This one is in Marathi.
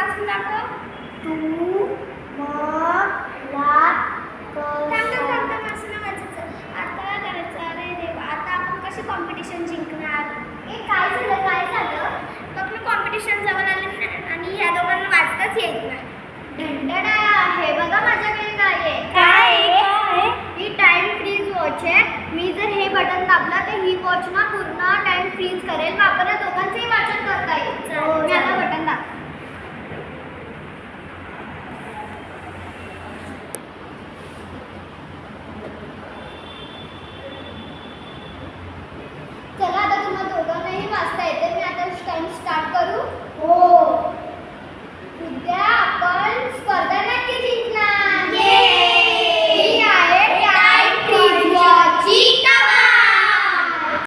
वाचून दाखव. तू मला असं नाही वाचायचं. आता काय करायचं? अरे देवा, आता आपण कशी कॉम्पिटिशन जिंकणार? काय झालं? मग मी कॉम्पिटिशन जवळ आले ना आणि ह्या दोघांना वाचताच येत नाही. ढंढडा हे बघा माझ्याकडे काय आहे. काय? ही टाइम फ्रीज वॉच आहे. मी जर हे बटन दाबलं तर ही वॉच ना पूर्ण टाइम फ्रीज करेल. मग आपण दोघांचंही वाचन करता येईल. चालेल. मी आता बटन दाब.